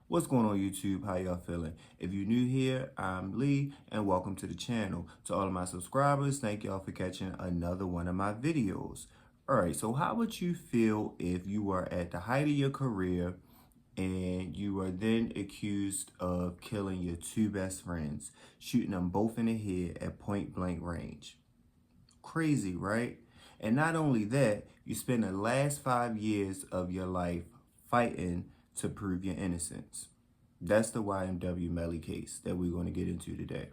What's going on YouTube? How y'all feeling? If you're new here, I'm Lee and welcome to the channel. To all of my subscribers, thank y'all for catching another one of my videos. Alright, so how would you feel if you were at the height of your career and you were then accused of killing your two best friends, shooting them both in the head at point blank range? Crazy, right? And not only that, you spend the last 5 years of your life fighting to prove your innocence. That's the YNW Melly case that we're going to get into today.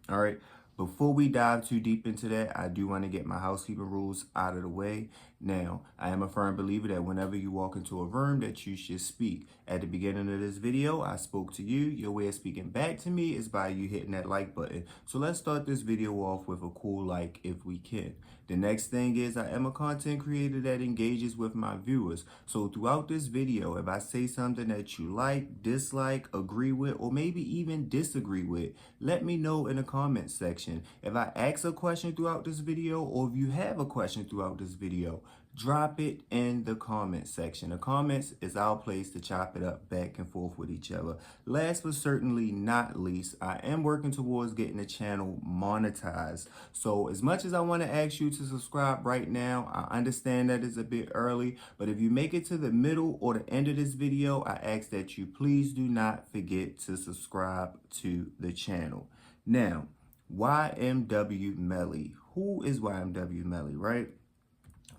All right. Before we dive too deep into that, I do want to get my housekeeping rules out of the way. Now, I am a firm believer that whenever you walk into a room that you should speak. At the beginning of this video, I spoke to you. Your way of speaking back to me is by you hitting that like button. So let's start this video off with a cool like if we can. The next thing is I am a content creator that engages with my viewers. So throughout this video, if I say something that you like, dislike, agree with, or maybe even disagree with, let me know in the comment section. If I ask a question throughout this video, or if you have a question throughout this video, drop it in the comment section. The comments is our place to chop it up back and forth with each other. Last but certainly not least, I am working towards getting the channel monetized. So as much as I want to ask you to subscribe right now, I understand that it's a bit early, but if you make it to the middle or the end of this video, I ask that you please do not forget to subscribe to the channel. Now, YNW Melly. Who is YNW Melly, right?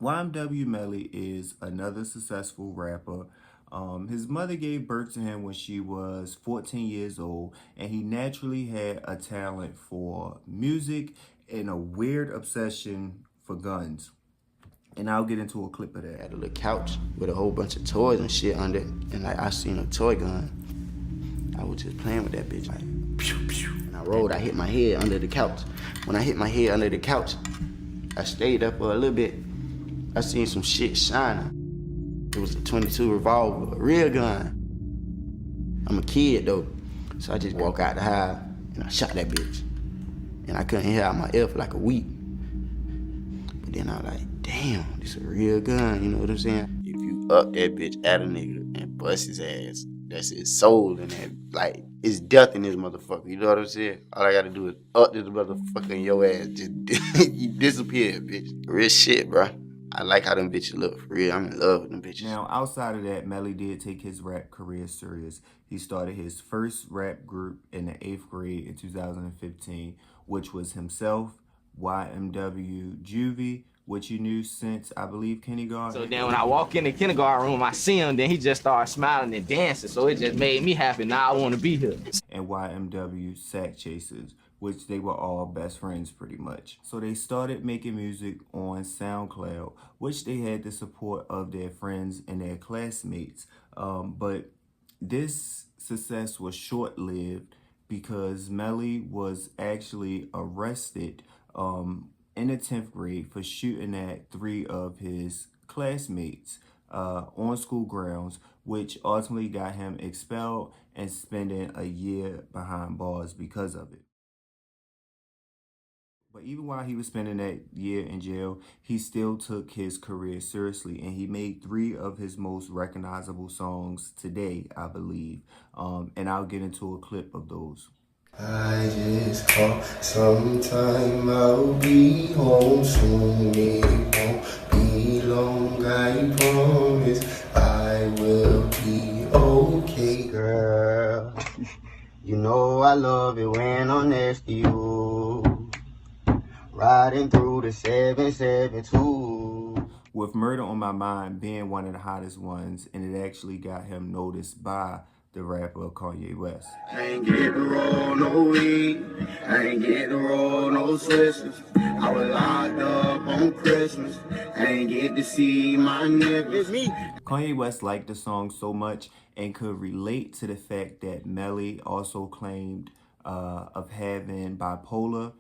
YNW Melly is another successful rapper. His mother gave birth to him when she was 14 years old, and he naturally had a talent for music and a weird obsession for guns. And I'll get into a clip of that. Had a little couch with a whole bunch of toys and shit under it, and like I seen a toy gun. I was just playing with that bitch, like pew pew. And I rolled, I hit my head under the couch. When I hit my head under the couch, I stayed up for a little bit. I seen some shit shining. It was a 22 revolver, a real gun. I'm a kid though, so I just walk out the house and I shot that bitch. And I couldn't hear out my ear for like a week. But then I was like, damn, this a real gun, you know what I'm saying? If you up that bitch at a nigga and bust his ass, that's his soul in that. Like, it's death in this motherfucker, you know what I'm saying? All I gotta do is up this motherfucker in your ass, just you disappear, bitch. Real shit, bro. I like how them bitches look, for real. I'm in love with them bitches. Now, outside of that, Melly did take his rap career serious. He started his first rap group in the 8th grade in 2015, which was himself, YNW Juvie, which you knew since, I believe, kindergarten. So then when I walk in the kindergarten room, I see him, then he just started smiling and dancing. So it just made me happy. Now I want to be here. And YNW Sack Chasers, which they were all best friends pretty much. So they started making music on SoundCloud, which they had the support of their friends and their classmates. But this success was short-lived because Melly was actually arrested in the 10th grade for shooting at 3 of his classmates on school grounds, which ultimately got him expelled and spending a year behind bars because of it. But even while he was spending that year in jail, he still took his career seriously, and he made 3 of his most recognizable songs today, I believe. And I'll get into a clip of those. I just call sometime, I'll be home soon. It won't be long, I promise. I will be okay. Girl, you know I love it when I'm next to you. Riding through the 772. With Murder on My Mind being one of the hottest ones, and it actually got him noticed by the rapper Kanye West. I ain't get to roll no weed. I ain't get to roll no switches. I was locked up on Christmas. I ain't get to see my niggas. It's me. Kanye West liked the song so much and could relate to the fact that Melly also claimed of having bipolar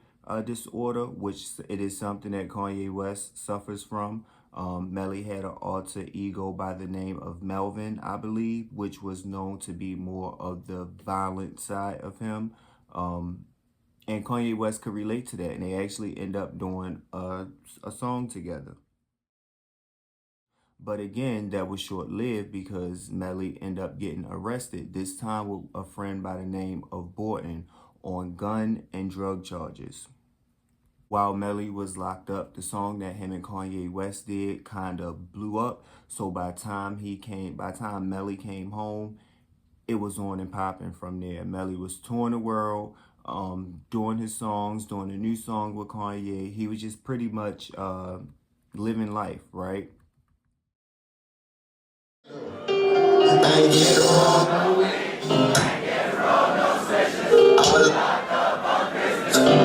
disorder, which it is something that Kanye West suffers from. Melly had an alter ego by the name of Melvin, I believe, which was known to be more of the violent side of him. And Kanye West could relate to that, and they actually end up doing a song together. But again, that was short-lived because Melly ended up getting arrested, this time with a friend by the name of Borton, on gun and drug charges. While Melly was locked up, the song that him and Kanye West did kind of blew up. So by the time Melly came home, it was on and popping from there. Melly was touring the world, doing his songs, doing a new song with Kanye. He was just pretty much living life, right?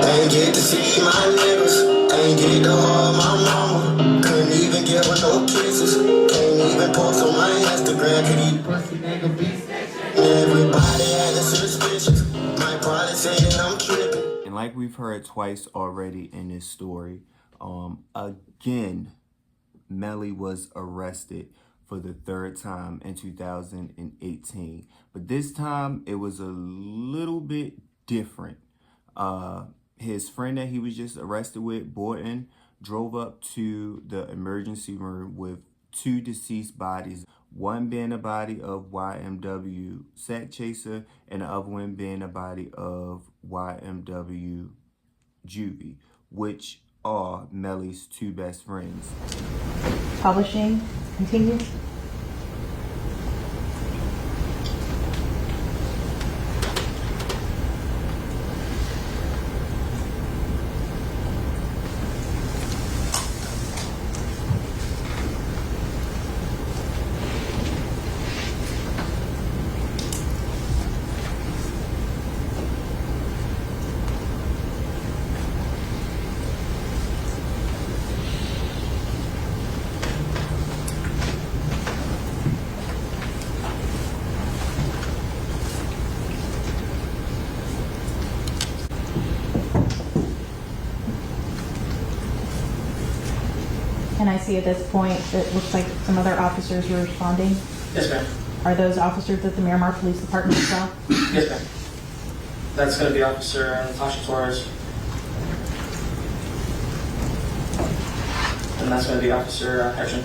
Ain't get to see my niggas, ain't get to hug my mama. Couldn't even give her no kisses, can't even post on my Instagram. Could eat pussy nigga be snitching. Everybody acting suspicious, might probably say that I'm tripping. And like we've heard twice already in this story, again, Melly was arrested for the third time in 2018. But this time it was a little bit different. His friend that he was just arrested with, Borton, drove up to the emergency room with two deceased bodies, one being a body of YNW Sack Chaser and the other one being a body of YNW Juvie, which are Melly's two best friends. Publishing, continue. And I see at this point, it looks like some other officers were responding. Yes, ma'am. Are those officers at the Miramar Police Department as well? Yes, ma'am. That's going to be Officer Natasha Torres. And that's going to be Officer Hession.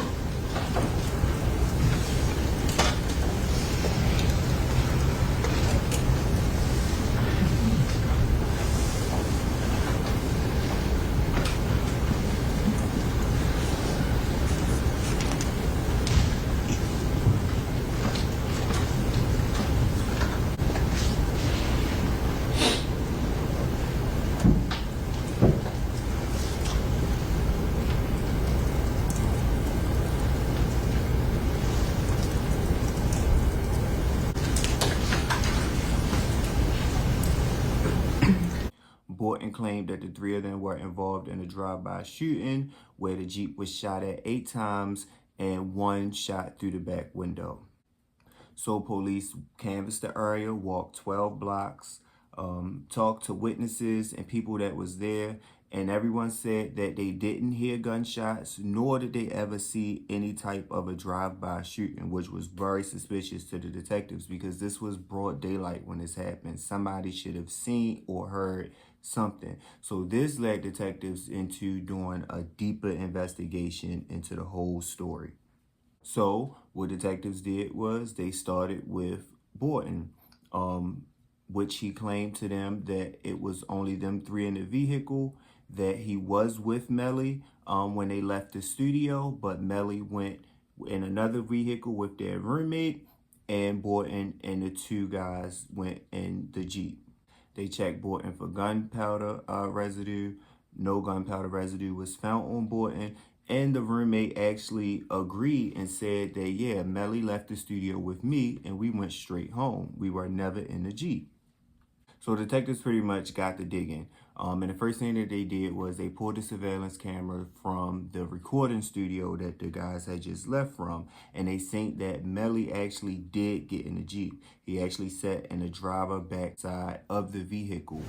Borton claimed that the three of them were involved in a drive-by shooting where the Jeep was shot at 8 times and one shot through the back window. So police canvassed the area, walked 12 blocks, talked to witnesses and people that was there, and everyone said that they didn't hear gunshots, nor did they ever see any type of a drive-by shooting, which was very suspicious to the detectives because this was broad daylight when this happened. Somebody should have seen or heard something. So this led detectives into doing a deeper investigation into the whole story. So what detectives did was they started with Borton, which he claimed to them that it was only them three in the vehicle, that he was with Melly when they left the studio, but Melly went in another vehicle with their roommate, and Borton and the two guys went in the Jeep. They checked Borton for gunpowder residue. No gunpowder residue was found on Borton. And the roommate actually agreed and said that, yeah, Melly left the studio with me and we went straight home. We were never in the Jeep. So detectives pretty much got the digging. And the first thing that they did was they pulled the surveillance camera from the recording studio that the guys had just left from. And they seen that Melly actually did get in the Jeep. He actually sat in the driver back side of the vehicle.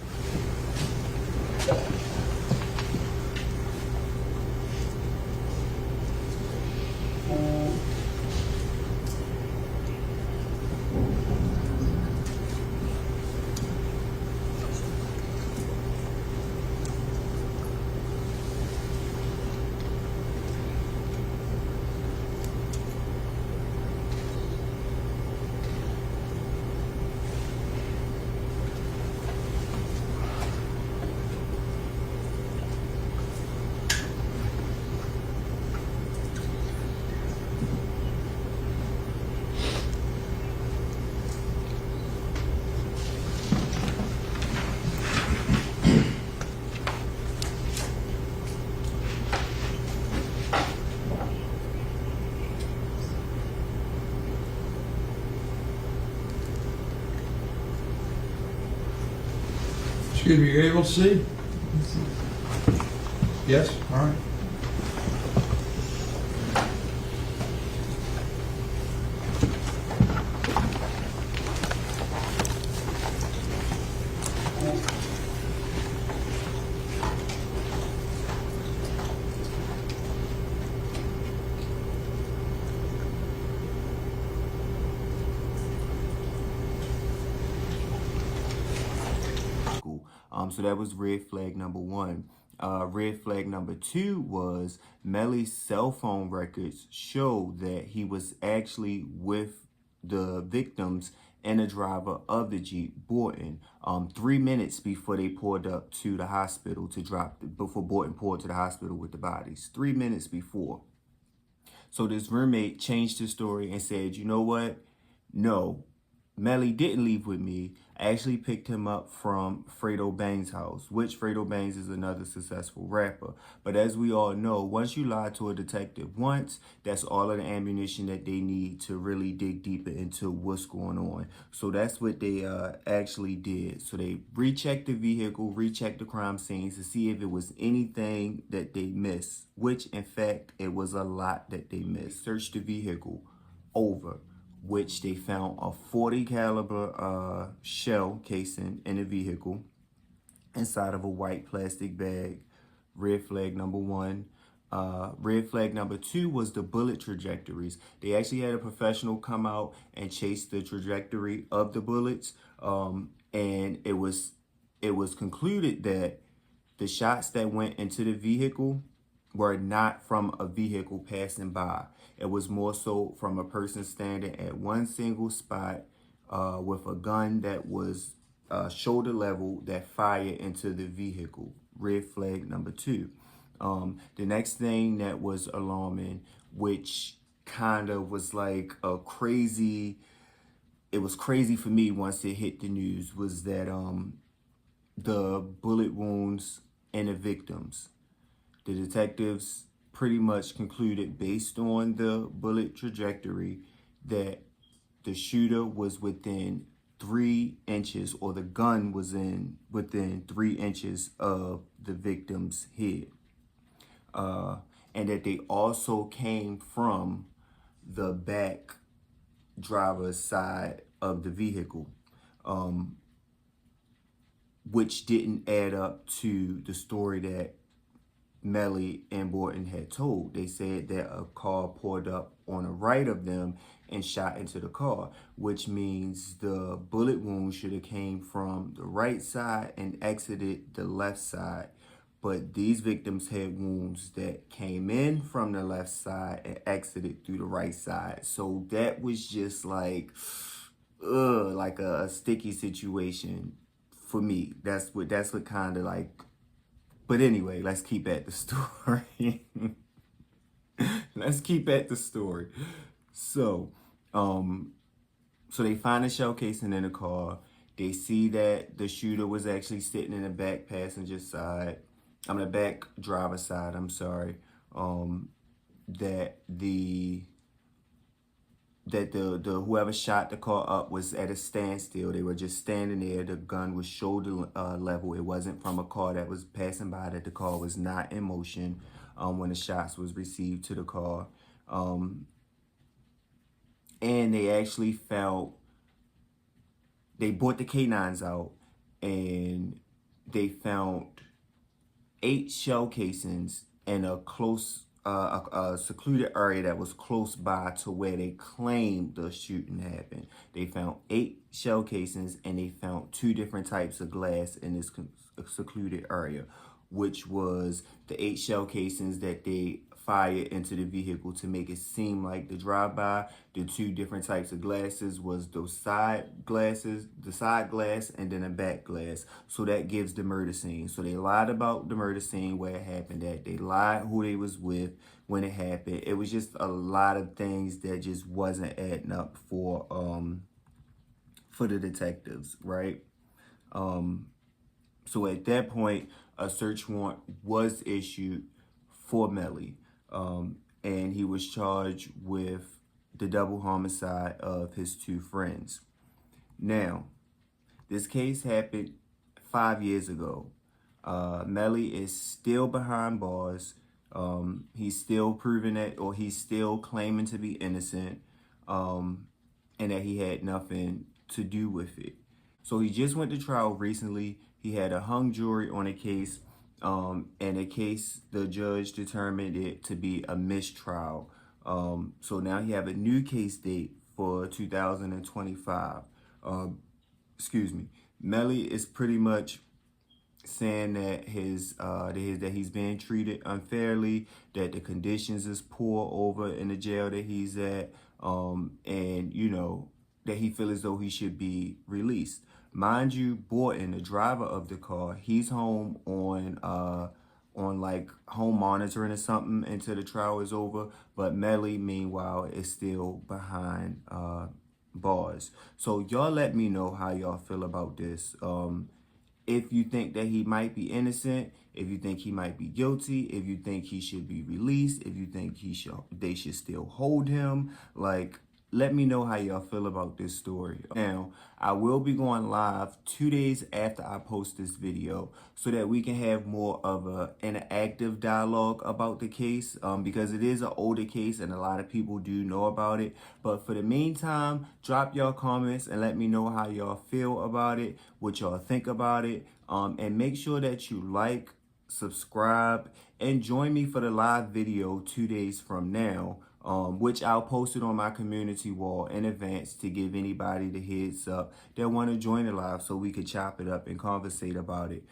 Excuse me, you're able to see? Yes, all right. So that was red flag number one. Red flag number two was Melly's cell phone records show that he was actually with the victims and the driver of the Jeep, Borton, 3 minutes before they pulled up to the hospital before Borton pulled to the hospital with the bodies. 3 minutes before. So this roommate changed his story and said, you know what? No, Melly didn't leave with me. I actually picked him up from Fredo Bang's house, which Fredo Bangs is another successful rapper. But as we all know, once you lie to a detective once, that's all of the ammunition that they need to really dig deeper into what's going on. So that's what they actually did. So they rechecked the vehicle, rechecked the crime scenes to see if it was anything that they missed, which in fact, it was a lot that they missed. Searched the vehicle over, which they found a .40 caliber shell casing in the vehicle inside of a white plastic bag. Red flag number one. Red flag number two was the bullet trajectories. They actually had a professional come out and chase the trajectory of the bullets, and it was concluded that the shots that went into the vehicle were not from a vehicle passing by. It was more so from a person standing at one single spot with a gun that was shoulder level that fired into the vehicle. Red flag number two. The next thing that was alarming, which kind of was like a crazy, it was crazy for me once it hit the news, was that the bullet wounds in the victims. The detectives pretty much concluded, based on the bullet trajectory, that the shooter was within 3 inches, or the gun was within 3 inches of the victim's head. And that they also came from the back driver's side of the vehicle, which didn't add up to the story that Melly and Borton had told. They said that a car pulled up on the right of them and shot into the car, which means the bullet wound should have came from the right side and exited the left side. But these victims had wounds that came in from the left side and exited through the right side. So that was just like a sticky situation for me. That's what kind of like. But anyway, let's keep at the story. Let's keep at the story. So, so they find a shell casing in the car. They see that the shooter was actually sitting in the back passenger side. The back driver's side, I'm sorry. That the whoever shot the car up was at a standstill. They were just standing there. The gun was shoulder level. It wasn't from a car that was passing by. That the car was not in motion when the shots was received to the car. And they actually they brought the K9s out, and they found 8 shell casings in a close, a secluded area that was close by to where they claimed the shooting happened. They found 8 shell casings, and they found 2 different types of glass in this secluded area, which was the 8 shell casings that they fired into the vehicle to make it seem like the drive-by. The 2 different types of glasses was those side glasses, the side glass, and then a back glass. So that gives the murder scene. So they lied about the murder scene, where it happened at. They lied who they was with when it happened. It was just a lot of things that just wasn't adding up for the detectives, right? So at that point, a search warrant was issued for Melly. And he was charged with the double homicide of his 2 friends. Now, this case happened 5 years ago. Melly is still behind bars. He's still proving that, or he's still claiming to be innocent, and that he had nothing to do with it. So he just went to trial recently. He had a hung jury on a case, and a case the judge determined it to be a mistrial. So now he have a new case date for 2025. Excuse me. Melly is pretty much saying that that he's being treated unfairly, that the conditions is poor over in the jail that he's at, and you know that he feels as though he should be released. Mind you, Borton, the driver of the car, he's home on like home monitoring or something until the trial is over. But Melly, meanwhile, is still behind bars. So y'all let me know how y'all feel about this. If you think that he might be innocent, if you think he might be guilty, if you think he should be released, if you think they should still hold him, like, let me know how y'all feel about this story. Now, I will be going live 2 days after I post this video so that we can have more of an interactive dialogue about the case, because it is an older case and a lot of people do know about it. But for the meantime, drop y'all comments and let me know how y'all feel about it, what y'all think about it, and make sure that you like, subscribe, and join me for the live video 2 days from now, which I'll post it on my community wall in advance to give anybody the heads up that want to join the live so we could chop it up and conversate about it.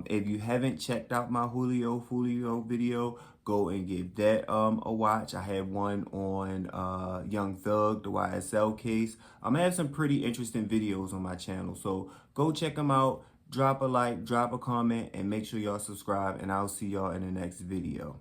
If you haven't checked out my Julio video, go and give that a watch. I have one on Young Thug, the YSL case. I have some pretty interesting videos on my channel, so go check them out. Drop a like, drop a comment, and make sure y'all subscribe, and I'll see y'all in the next video.